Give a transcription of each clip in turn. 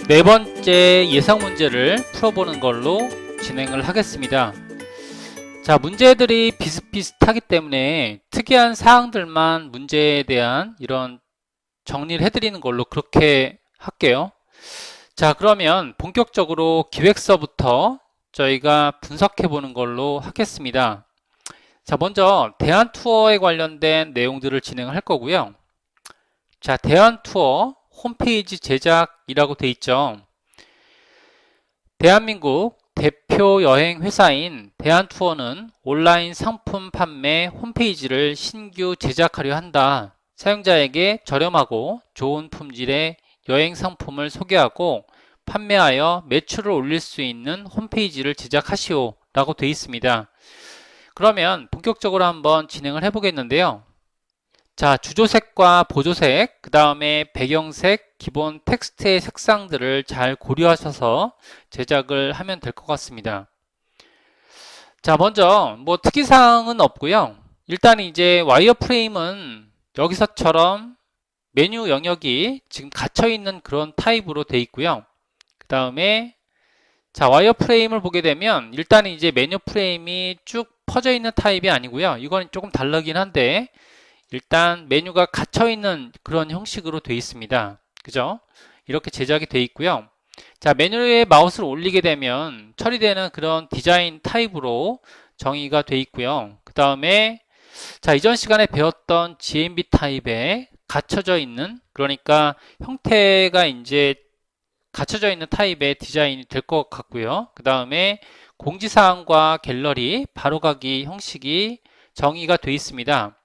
네 번째 예상 문제를 풀어보는 걸로 진행을 하겠습니다. 자, 문제들이 비슷비슷하기 때문에 특이한 사항들만 문제에 대한 이런 정리를 해드리는 걸로 그렇게 할게요. 자, 그러면 본격적으로 기획서부터 저희가 분석해 보는 걸로 하겠습니다. 자, 먼저 대한투어에 관련된 내용들을 진행을 할 거고요. 자, 대한투어 홈페이지 제작이라고 돼 있죠. 대한민국 대표 여행 회사인 대한투어는 온라인 상품 판매 홈페이지를 신규 제작하려 한다. 사용자에게 저렴하고 좋은 품질의 여행 상품을 소개하고 판매하여 매출을 올릴 수 있는 홈페이지를 제작하시오 라고 되어 있습니다. 그러면 본격적으로 한번 진행을 해 보겠는데요. 자, 주조색과 보조색, 그 다음에 배경색, 기본 텍스트의 색상들을 잘 고려하셔서 제작을 하면 될 것 같습니다. 자, 먼저 뭐 특이사항은 없고요. 일단 이제 와이어프레임은 여기서처럼 메뉴 영역이 지금 갇혀있는 그런 타입으로 되어 있고요. 그 다음에 자, 와이어프레임을 보게 되면 일단 이제 메뉴 프레임이 쭉 퍼져 있는 타입이 아니고요. 이건 조금 다르긴 한데 일단 메뉴가 갇혀있는 그런 형식으로 되어 있습니다. 그죠? 이렇게 제작이 되어 있고요. 자, 메뉴에 마우스를 올리게 되면 처리되는 그런 디자인 타입으로 정의가 되어 있고요. 그 다음에 자, 이전 시간에 배웠던 GMB 타입에 갇혀져 있는, 그러니까 형태가 이제 갇혀져 있는 타입의 디자인이 될 것 같고요. 그 다음에 공지사항과 갤러리, 바로가기 형식이 정의가 되어 있습니다.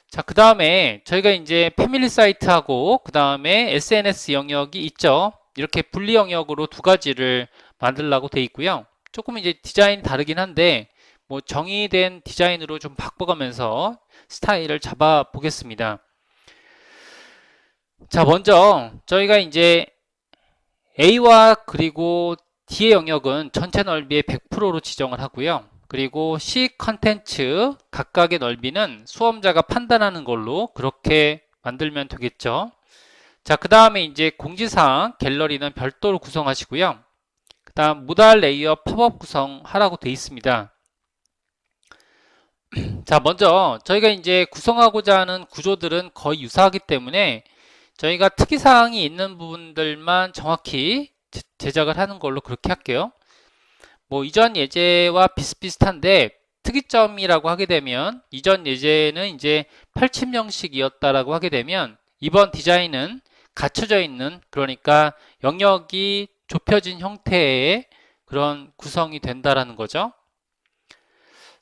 자, 그 다음에 저희가 이제 패밀리 사이트하고 그 다음에 SNS 영역이 있죠. 이렇게 분리 영역으로 두 가지를 만들려고 돼 있고요. 조금 이제 디자인이 다르긴 한데 뭐 정의된 디자인으로 좀 바꿔가면서 스타일을 잡아 보겠습니다. 자, 먼저 저희가 이제 A와 그리고 D의 영역은 전체 넓이의 100%로 지정을 하고요. 그리고 C 컨텐츠 각각의 넓이는 수험자가 판단하는 걸로 그렇게 만들면 되겠죠. 자, 그 다음에 이제 공지사항 갤러리는 별도로 구성하시고요. 그 다음 모달 레이어 팝업 구성하라고 되어 있습니다. 자, 먼저 저희가 이제 구성하고자 하는 구조들은 거의 유사하기 때문에 저희가 특이사항이 있는 부분들만 정확히 제작을 하는 걸로 그렇게 할게요. 뭐 이전 예제와 비슷비슷한데 특이점이라고 하게 되면 이전 예제는 이제 펼침 형식이었다라고 하게 되면 이번 디자인은 갇혀져 있는, 그러니까 영역이 좁혀진 형태의 그런 구성이 된다라는 거죠.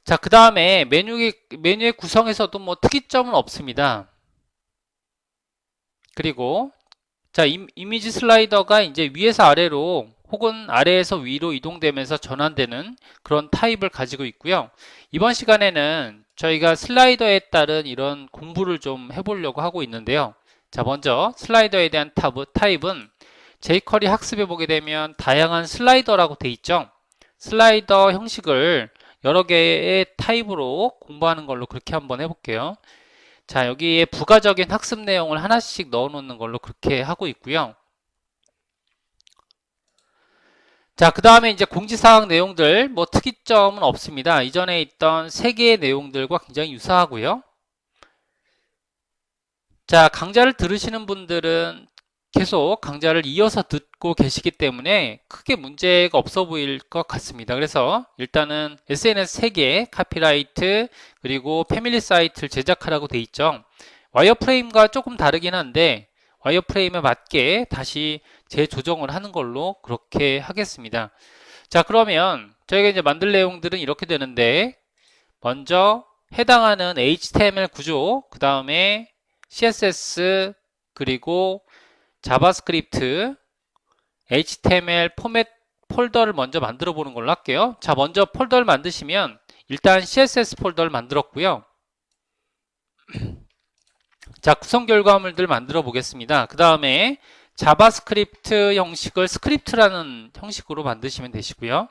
자, 그 다음에 메뉴의 구성에서도 뭐 특이점은 없습니다. 그리고 자, 이미지 슬라이더가 이제 위에서 아래로 혹은 아래에서 위로 이동되면서 전환되는 그런 타입을 가지고 있고요. 이번 시간에는 저희가 슬라이더에 따른 이런 공부를 좀 해보려고 하고 있는데요. 자, 먼저 슬라이더에 대한 타입은 jQuery 학습에 보게 되면 다양한 슬라이더라고 돼 있죠. 슬라이더 형식을 여러 개의 타입으로 공부하는 걸로 그렇게 한번 해볼게요. 자, 여기에 부가적인 학습 내용을 하나씩 넣어 놓는 걸로 그렇게 하고 있고요. 자, 그 다음에 이제 공지사항 내용들, 뭐 특이점은 없습니다. 이전에 있던 세 개의 내용들과 굉장히 유사하고요. 자, 강좌를 들으시는 분들은 계속 강좌를 이어서 듣고 계시기 때문에 크게 문제가 없어 보일 것 같습니다. 그래서 일단은 SNS 3개, 카피라이트, 그리고 패밀리 사이트를 제작하라고 돼 있죠. 와이어프레임과 조금 다르긴 한데 와이어프레임에 맞게 다시 재조정을 하는 걸로 그렇게 하겠습니다. 자, 그러면 저희가 이제 만들 내용들은 이렇게 되는데 먼저 해당하는 HTML 구조, 그 다음에 CSS, 그리고 자바스크립트, HTML 포맷 폴더를 먼저 만들어 보는 걸로 할게요. 자, 먼저 폴더를 만드시면 일단 CSS 폴더를 만들었고요. 자, 구성 결과물들 만들어 보겠습니다. 그 다음에 자바스크립트 형식을 스크립트라는 형식으로 만드시면 되시고요.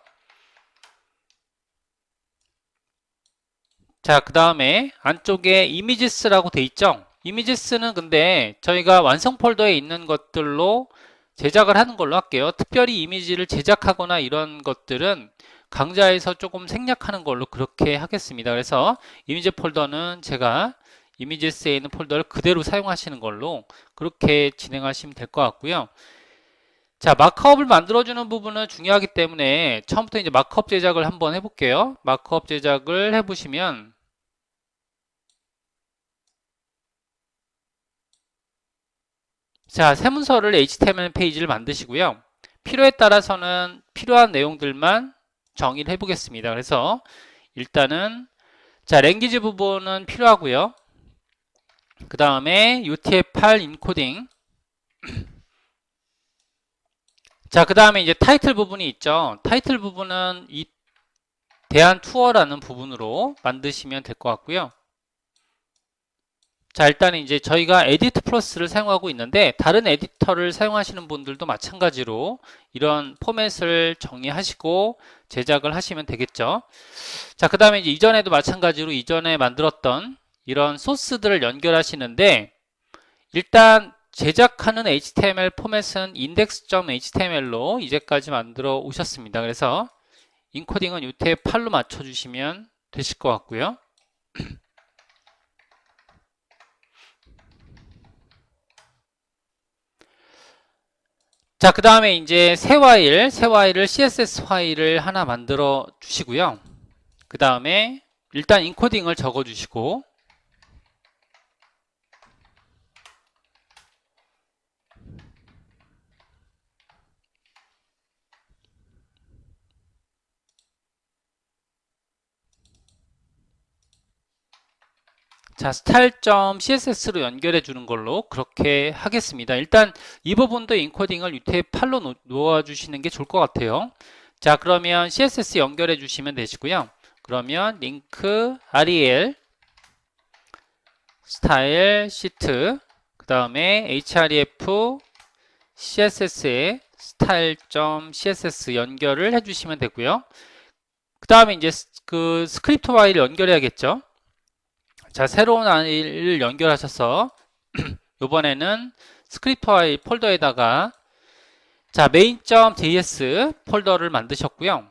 자, 그 다음에 안쪽에 이미지스라고 돼 있죠. 이미지스는 근데 저희가 완성 폴더에 있는 것들로 제작을 하는 걸로 할게요. 특별히 이미지를 제작하거나 이런 것들은 강좌에서 조금 생략하는 걸로 그렇게 하겠습니다. 그래서 이미지 폴더는 제가 이미지스에 있는 폴더를 그대로 사용하시는 걸로 그렇게 진행하시면 될 것 같고요. 자, 마크업을 만들어주는 부분은 중요하기 때문에 처음부터 이제 마크업 제작을 한번 해볼게요. 마크업 제작을 해보시면 자, 새 문서를 HTML 페이지를 만드시고요. 필요에 따라서는 필요한 내용들만 정의를 해보겠습니다. 그래서 일단은 자, 랭귀지 부분은 필요하고요. 그 다음에 UTF-8 인코딩. 자, 그 다음에 이제 타이틀 부분이 있죠. 타이틀 부분은 이 대한 투어라는 부분으로 만드시면 될 것 같고요. 자, 일단 이제 저희가 에디트 플러스를 사용하고 있는데 다른 에디터를 사용하시는 분들도 마찬가지로 이런 포맷을 정의하시고 제작을 하시면 되겠죠. 자, 그 다음에 이제 이전에도 마찬가지로 이전에 만들었던 이런 소스들을 연결하시는데 일단 제작하는 HTML 포맷은 index.html로 이제까지 만들어 오셨습니다. 그래서 인코딩은 UTF-8로 맞춰주시면 되실 것 같고요. 자, 그 다음에 이제 새 파일을 CSS 파일을 하나 만들어 주시고요. 그 다음에 일단 인코딩을 적어 주시고 자, style.css로 연결해 주는 걸로 그렇게 하겠습니다. 일단 이 부분도 인코딩을 UTF-8로 놓아 주시는 게 좋을 것 같아요. 자, 그러면 CSS 연결해 주시면 되시고요. 그러면 링크 rel 스타일 시트 그 다음에 href css에 style.css 연결을 해주시면 되고요. 그 다음에 이제 그 스크립트 파일을 연결해야겠죠. 자, 새로운 파일을 연결하셔서 이번에는 스크립트 파일 폴더에다가 자, main.js 폴더를 만드셨고요.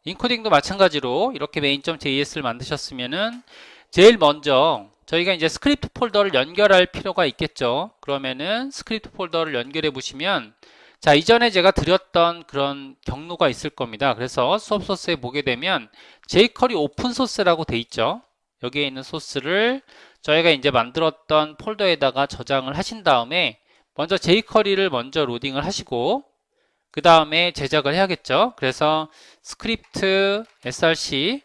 인코딩도 마찬가지로 이렇게 main.js를 만드셨으면은 제일 먼저 저희가 이제 스크립트 폴더를 연결할 필요가 있겠죠. 그러면은 스크립트 폴더를 연결해 보시면 자, 이전에 제가 드렸던 그런 경로가 있을 겁니다. 그래서 수업 소스에 보게 되면 jQuery 오픈 소스라고 돼 있죠. 여기에 있는 소스를 저희가 이제 만들었던 폴더에다가 저장을 하신 다음에 먼저 jQuery를 먼저 로딩을 하시고 그 다음에 제작을 해야겠죠. 그래서 스크립트 src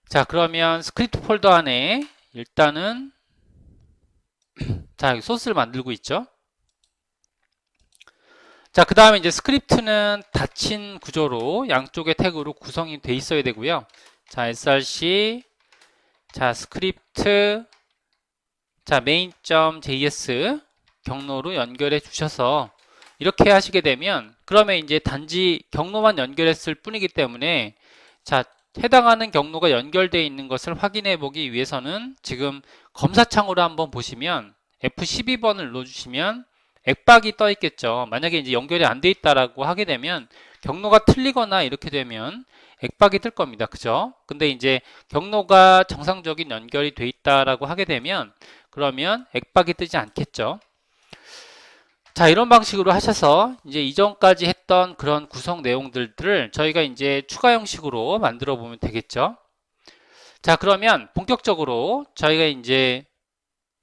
자, 그러면 스크립트 폴더 안에 일단은 자, 여기 소스를 만들고 있죠. 자, 그 다음에 이제 스크립트는 닫힌 구조로 양쪽의 태그로 구성이 돼 있어야 되고요. 자, src 자, 스크립트 자, main.js 경로로 연결해 주셔서 이렇게 하시게 되면 그러면 이제 단지 경로만 연결했을 뿐이기 때문에 자, 해당하는 경로가 연결되어 있는 것을 확인해 보기 위해서는 지금 검사창으로 한번 보시면 F12번을 눌러주시면 액박이 떠 있겠죠. 만약에 이제 연결이 안 돼 있다라고 하게 되면 경로가 틀리거나 이렇게 되면 액박이 뜰 겁니다. 그죠? 근데 이제 경로가 정상적인 연결이 돼 있다라고 하게 되면 그러면 액박이 뜨지 않겠죠. 자, 이런 방식으로 하셔서 이제 이전까지 했던 그런 구성 내용들을 저희가 이제 추가 형식으로 만들어 보면 되겠죠. 자, 그러면 본격적으로 저희가 이제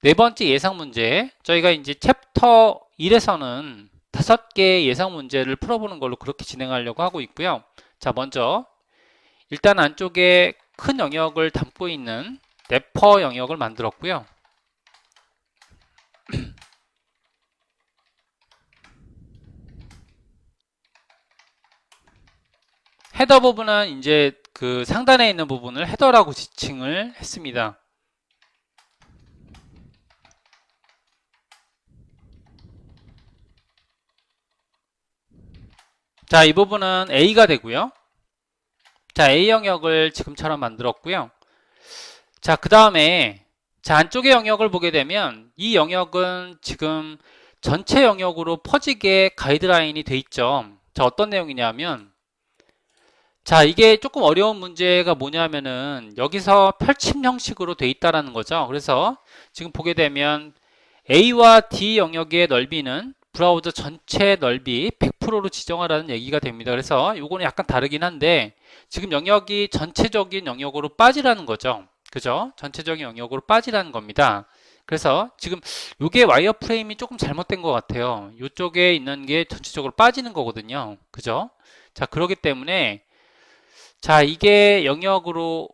네 번째 예상 문제, 저희가 이제 챕터 1에서는 5개의 예상 문제를 풀어보는 걸로 그렇게 진행하려고 하고 있고요. 자, 먼저 일단 안쪽에 큰 영역을 담고 있는 래퍼 영역을 만들었고요. 헤더 부분은 이제 그 상단에 있는 부분을 헤더라고 지칭을 했습니다. 자, 이 부분은 A가 되고요. 자, A 영역을 지금처럼 만들었고요. 자, 그 다음에 자, 안쪽의 영역을 보게 되면 이 영역은 지금 전체 영역으로 퍼지게 가이드라인이 돼 있죠. 자, 어떤 내용이냐면, 자, 이게 조금 어려운 문제가 뭐냐면은 여기서 펼침 형식으로 돼 있다라는 거죠. 그래서 지금 보게 되면 A와 D 영역의 넓이는 브라우저 전체 넓이 100%로 지정하라는 얘기가 됩니다. 그래서 요거는 약간 다르긴 한데 지금 영역이 전체적인 영역으로 빠지라는 거죠. 그죠? 전체적인 영역으로 빠지라는 겁니다. 그래서 지금 요게 와이어프레임이 조금 잘못된 것 같아요. 요쪽에 있는 게 전체적으로 빠지는 거거든요. 그죠? 자, 그렇기 때문에 자, 이게 영역으로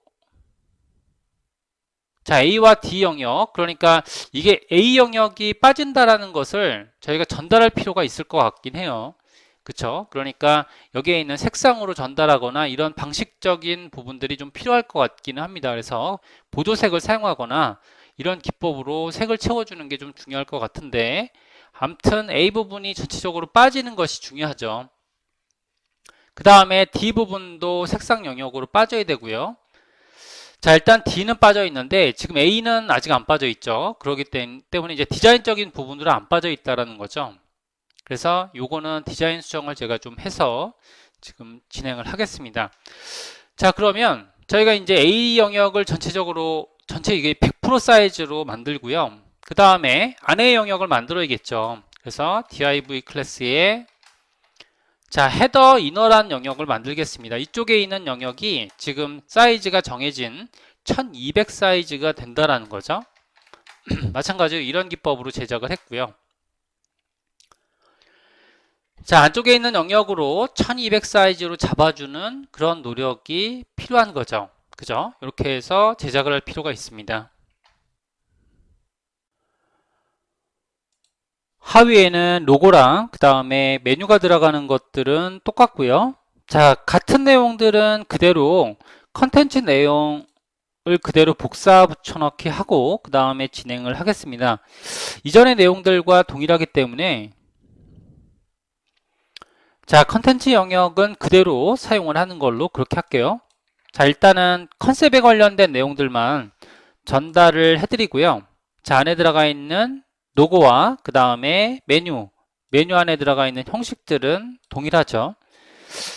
자, A와 D 영역, 그러니까 이게 A 영역이 빠진다라는 것을 저희가 전달할 필요가 있을 것 같긴 해요. 그쵸? 그러니까 여기에 있는 색상으로 전달하거나 이런 방식적인 부분들이 좀 필요할 것 같기는 합니다. 그래서 보조색을 사용하거나 이런 기법으로 색을 채워주는 게 좀 중요할 것 같은데 아무튼 A 부분이 전체적으로 빠지는 것이 중요하죠. 그 다음에 D 부분도 색상 영역으로 빠져야 되고요. 자, 일단 D는 빠져 있는데 지금 A는 아직 안 빠져 있죠. 그렇기 때문에 이제 디자인적인 부분으로 안 빠져 있다라는 거죠. 그래서 요거는 디자인 수정을 제가 좀 해서 지금 진행을 하겠습니다. 자, 그러면 저희가 이제 A 영역을 전체적으로 전체 이게 100% 사이즈로 만들고요. 그 다음에 안의 영역을 만들어야겠죠. 그래서 div 클래스에 자, 헤더 이너란 영역을 만들겠습니다. 이쪽에 있는 영역이 지금 사이즈가 정해진 1200 사이즈가 된다라는 거죠. 마찬가지로 이런 기법으로 제작을 했고요. 자, 안쪽에 있는 영역으로 1200 사이즈로 잡아주는 그런 노력이 필요한 거죠. 그죠? 이렇게 해서 제작을 할 필요가 있습니다. 하위에는 로고랑 그 다음에 메뉴가 들어가는 것들은 똑같고요. 자, 같은 내용들은 그대로 컨텐츠 내용을 그대로 복사 붙여넣기 하고 그 다음에 진행을 하겠습니다. 이전의 내용들과 동일하기 때문에 자, 컨텐츠 영역은 그대로 사용을 하는 걸로 그렇게 할게요. 자, 일단은 컨셉에 관련된 내용들만 전달을 해드리고요. 자, 안에 들어가 있는 로고와 그 다음에 메뉴 안에 들어가 있는 형식들은 동일하죠.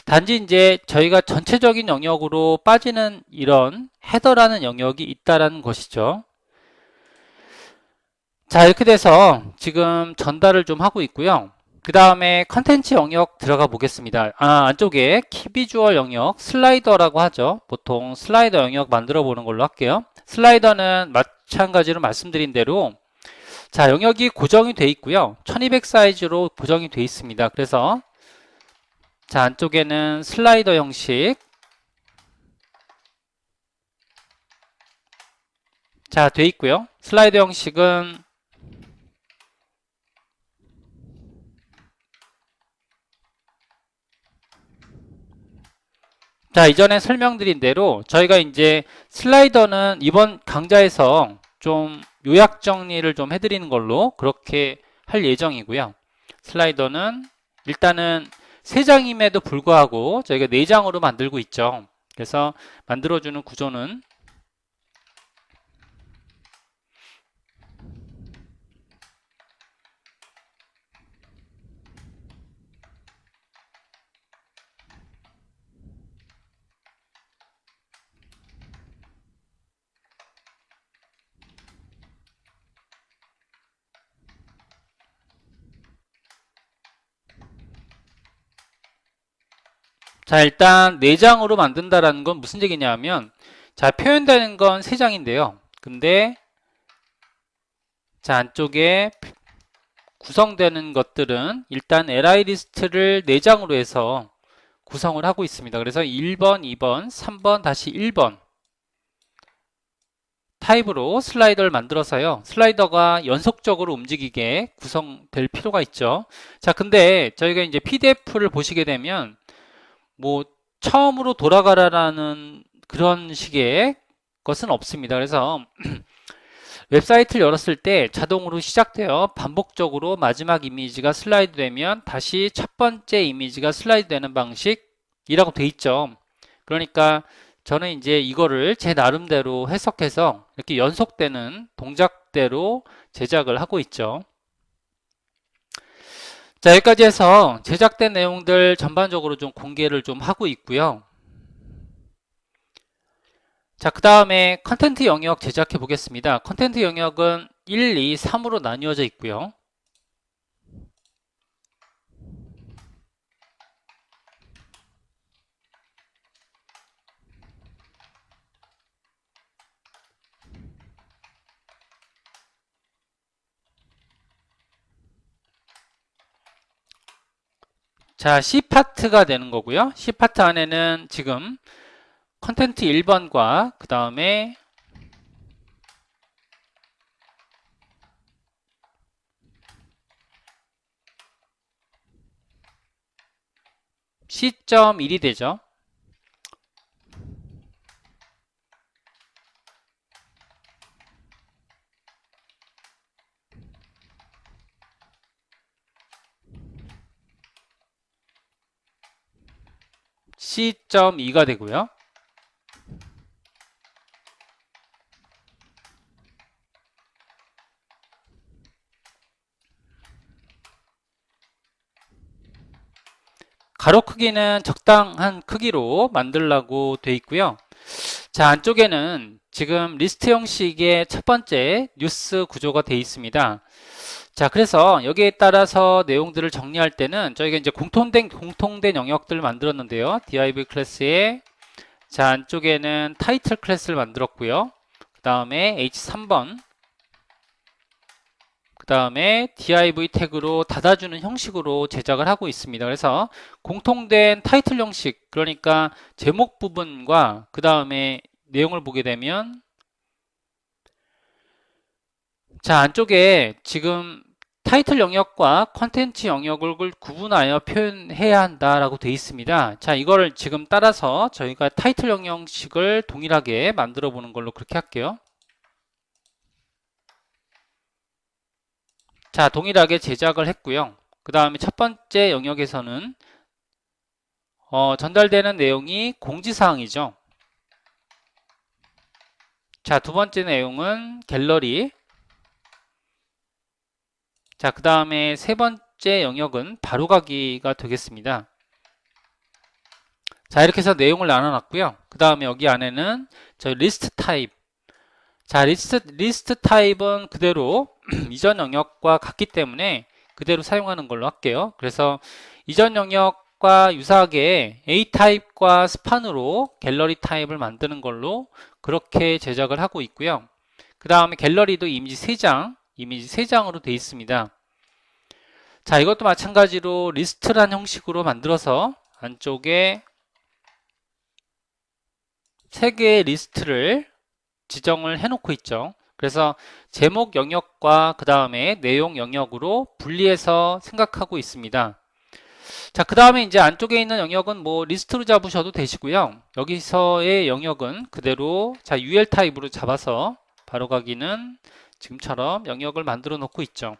단지 이제 저희가 전체적인 영역으로 빠지는 이런 헤더라는 영역이 있다라는 것이죠. 자, 이렇게 돼서 지금 전달을 좀 하고 있고요. 그 다음에 컨텐츠 영역 들어가 보겠습니다. 안쪽에 키비주얼 영역 슬라이더라고 하죠. 보통 슬라이더 영역 만들어 보는 걸로 할게요. 슬라이더는 마찬가지로 말씀드린 대로 자, 영역이 고정이 돼 있고요. 1200 사이즈로 고정이 돼 있습니다. 그래서 자, 안쪽에는 슬라이더 형식 자, 돼 있고요. 슬라이더 형식은 자, 이전에 설명드린 대로 저희가 이제 슬라이더는 이번 강좌에서 좀 요약 정리를 좀 해드리는 걸로 그렇게 할 예정이고요. 슬라이더는 일단은 3장임에도 불구하고 저희가 4장으로 만들고 있죠. 그래서 만들어주는 구조는 자, 일단 4장으로 만든다라는 건 무슨 얘기냐면 자, 표현되는 건 3장인데요. 근데 자, 안쪽에 구성되는 것들은 일단 li 리스트를 4장으로 해서 구성을 하고 있습니다. 그래서 1번, 2번, 3번, 다시 1번 타입으로 슬라이더를 만들어서요. 슬라이더가 연속적으로 움직이게 구성될 필요가 있죠. 자, 근데 저희가 이제 PDF를 보시게 되면 뭐 처음으로 돌아가라라는 그런 식의 것은 없습니다. 그래서 웹사이트를 열었을 때 자동으로 시작되어 반복적으로 마지막 이미지가 슬라이드 되면 다시 첫 번째 이미지가 슬라이드 되는 방식이라고 돼 있죠. 그러니까 저는 이제 이거를 제 나름대로 해석해서 이렇게 연속되는 동작대로 제작을 하고 있죠. 자, 여기까지 해서 제작된 내용들 전반적으로 좀 공개를 좀 하고 있고요. 자, 그 다음에 컨텐트 영역 제작해 보겠습니다. 컨텐트 영역은 1, 2, 3으로 나뉘어져 있고요. 자, C파트가 되는 거고요. C파트 안에는 지금 컨텐트 1번과 그 다음에 C.1이 되죠. C.2가 되고요. 가로 크기는 적당한 크기로 만들라고 돼 있고요. 자, 안쪽에는 지금 리스트 형식의 첫 번째 뉴스 구조가 되어 있습니다. 자, 그래서 여기에 따라서 내용들을 정리할 때는 저희가 이제 공통된 영역들을 만들었는데요. div 클래스에 자, 안쪽에는 타이틀 클래스를 만들었고요. 그 다음에 h3번 그 다음에 div 태그로 닫아주는 형식으로 제작을 하고 있습니다. 그래서 공통된 타이틀 형식, 그러니까 제목 부분과 그 다음에 내용을 보게 되면 자, 안쪽에 지금 타이틀 영역과 컨텐츠 영역을 구분하여 표현해야 한다라고 되어 있습니다. 자, 이걸 지금 따라서 저희가 타이틀 영역식을 동일하게 만들어 보는 걸로 그렇게 할게요. 자, 동일하게 제작을 했고요. 그 다음에 첫 번째 영역에서는 전달되는 내용이 공지사항이죠. 자, 두 번째 내용은 갤러리. 자, 그 다음에 세 번째 영역은 바로가기가 되겠습니다. 자, 이렇게 해서 내용을 나눠놨고요. 그 다음에 여기 안에는 저희 리스트 타입. 자, 리스트 타입은 그대로 이전 영역과 같기 때문에 그대로 사용하는 걸로 할게요. 그래서 이전 영역과 유사하게 A 타입과 스판으로 갤러리 타입을 만드는 걸로 그렇게 제작을 하고 있고요. 그 다음에 갤러리도 이미지 3장으로 되어 있습니다. 자, 이것도 마찬가지로 리스트란 형식으로 만들어서 안쪽에 3개의 리스트를 지정을 해놓고 있죠. 그래서 제목 영역과 그 다음에 내용 영역으로 분리해서 생각하고 있습니다. 자, 그 다음에 이제 안쪽에 있는 영역은 뭐 리스트로 잡으셔도 되시고요. 여기서의 영역은 그대로 자 UL 타입으로 잡아서 바로가기는 지금처럼 영역을 만들어 놓고 있죠.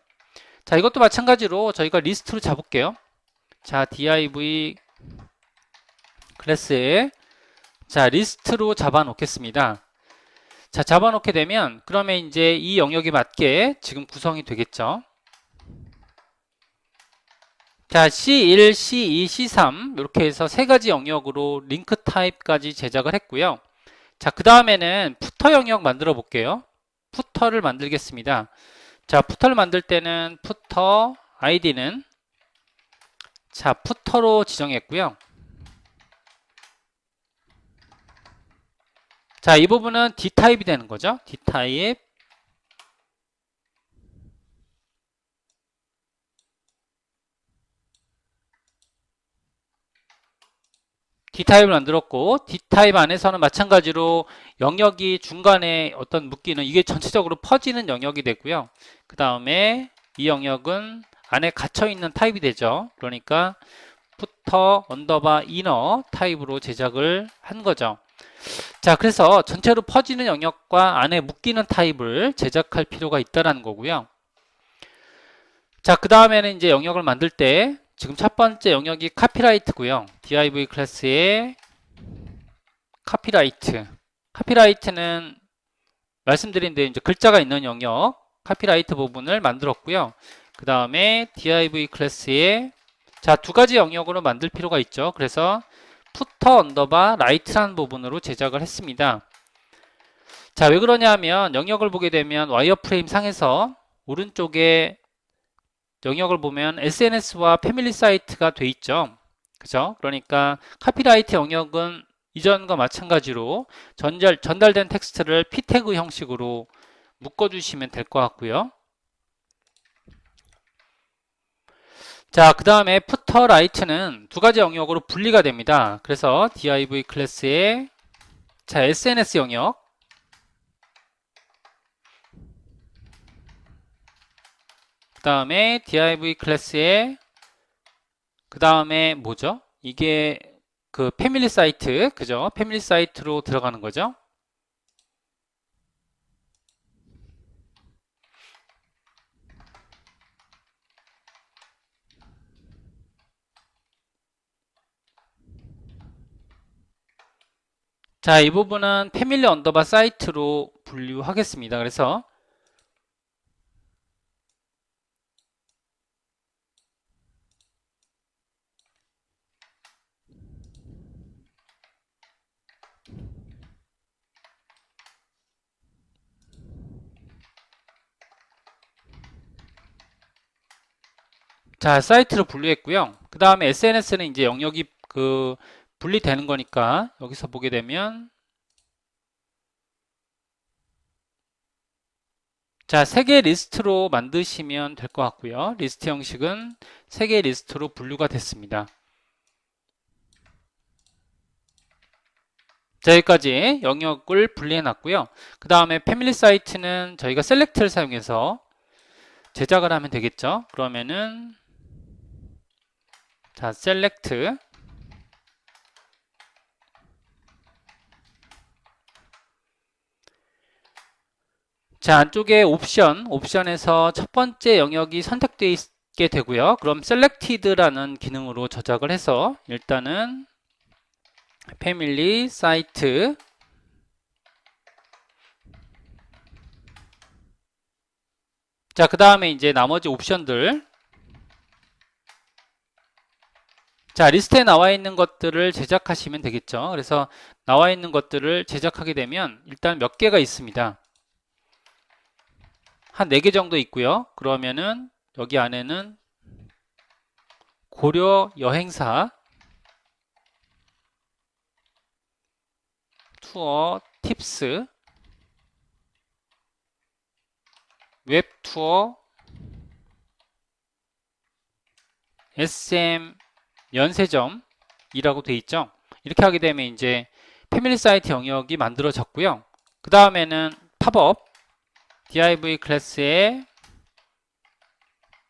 자, 이것도 마찬가지로 저희가 리스트로 잡을게요. 자, div 클래스에 자 리스트로 잡아 놓겠습니다. 자, 잡아놓게 되면 그러면 이제 이 영역에 맞게 지금 구성이 되겠죠. 자, C1, C2, C3 이렇게 해서 세 가지 영역으로 링크 타입까지 제작을 했고요. 자, 그 다음에는 푸터 영역 만들어 볼게요. 푸터를 만들겠습니다. 자, 푸터를 만들 때는 푸터 아이디는 자, 푸터로 지정했고요. 자, 이 부분은 D타입이 되는 거죠. D타입. D타입을 만들었고 D타입 안에서는 마찬가지로 영역이 중간에 어떤 묶이는 이게 전체적으로 퍼지는 영역이 되고요. 그 다음에 이 영역은 안에 갇혀있는 타입이 되죠. 그러니까 푸터 언더바 이너 타입으로 제작을 한 거죠. 자, 그래서 전체로 퍼지는 영역과 안에 묶이는 타입을 제작할 필요가 있다는 거고요. 자, 그 다음에는 이제 영역을 만들 때 지금 첫 번째 영역이 카피라이트고요. div 클래스의 카피라이트. 카피라이트는 말씀드린 대로 이제 글자가 있는 영역 카피라이트 부분을 만들었고요. 그 다음에 div 클래스에 자, 두 가지 영역으로 만들 필요가 있죠. 그래서 footer 언더바 right라는 부분으로 제작을 했습니다. 자, 왜 그러냐 하면 영역을 보게 되면 와이어프레임 상에서 오른쪽에 영역을 보면 SNS와 패밀리 사이트가 돼 있죠. 그죠? 그러니까 카피라이트 영역은 이전과 마찬가지로 전달된 텍스트를 p 태그 형식으로 묶어주시면 될 것 같고요. 자, 그 다음에 footer right는 두 가지 영역으로 분리가 됩니다. 그래서 div 클래스에 자, SNS 영역 그 다음에 div 클래스에 그 다음에 뭐죠? 이게 그 패밀리 사이트, 그죠? 패밀리 사이트로 들어가는 거죠. 자, 이 부분은 패밀리 언더바 사이트로 분류하겠습니다. 그래서 자, 사이트로 분류했고요. 그 다음에 SNS는 이제 영역이 분리되는 거니까 여기서 보게 되면 자, 3개 리스트로 만드시면 될 것 같고요. 리스트 형식은 3개 리스트로 분류가 됐습니다. 자, 여기까지 영역을 분리해 놨고요. 그 다음에 패밀리 사이트는 저희가 셀렉트를 사용해서 제작을 하면 되겠죠. 그러면은 자, 셀렉트 자, 안쪽에 옵션에서 첫 번째 영역이 선택되어 있게 되고요. 그럼 selected라는 기능으로 저장을 해서 일단은 패밀리 사이트 자, 그 다음에 이제 나머지 옵션들 자, 리스트에 나와 있는 것들을 제작하시면 되겠죠. 그래서 나와 있는 것들을 제작하게 되면 일단 몇 개가 있습니다. 한 4개 정도 있고요. 그러면은 여기 안에는 고려 여행사 투어 팁스 웹투어 SM 연세점이라고 돼 있죠. 이렇게 하게 되면 이제 패밀리 사이트 영역이 만들어졌고요. 그 다음에는 팝업 div 클래스에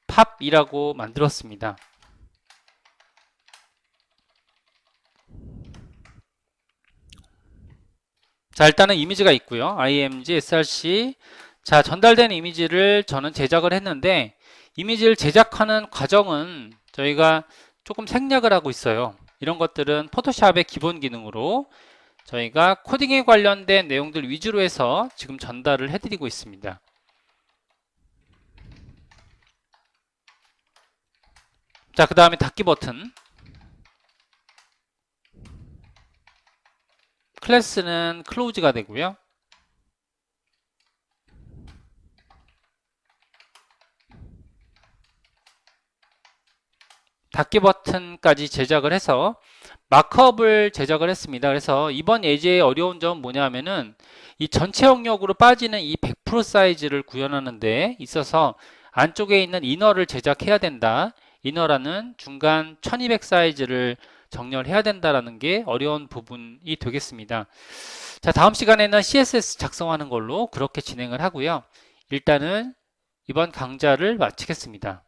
팝이라고 만들었습니다. 자, 일단은 이미지가 있고요. img src 자, 전달된 이미지를 저는 제작을 했는데 이미지를 제작하는 과정은 저희가 조금 생략을 하고 있어요. 이런 것들은 포토샵의 기본 기능으로 저희가 코딩에 관련된 내용들 위주로 해서 지금 전달을 해드리고 있습니다. 자, 그 다음에 닫기 버튼 클래스는 클로즈가 되고요. 닫기 버튼까지 제작을 해서 마크업을 제작을 했습니다. 그래서 이번 예제의 어려운 점은 뭐냐면은 이 전체 영역으로 빠지는 이 100% 사이즈를 구현하는 데 있어서 안쪽에 있는 이너를 제작해야 된다. 이너라는 중간 1200 사이즈를 정렬해야 된다라는 게 어려운 부분이 되겠습니다. 자, 다음 시간에는 CSS 작성하는 걸로 그렇게 진행을 하고요. 일단은 이번 강좌를 마치겠습니다.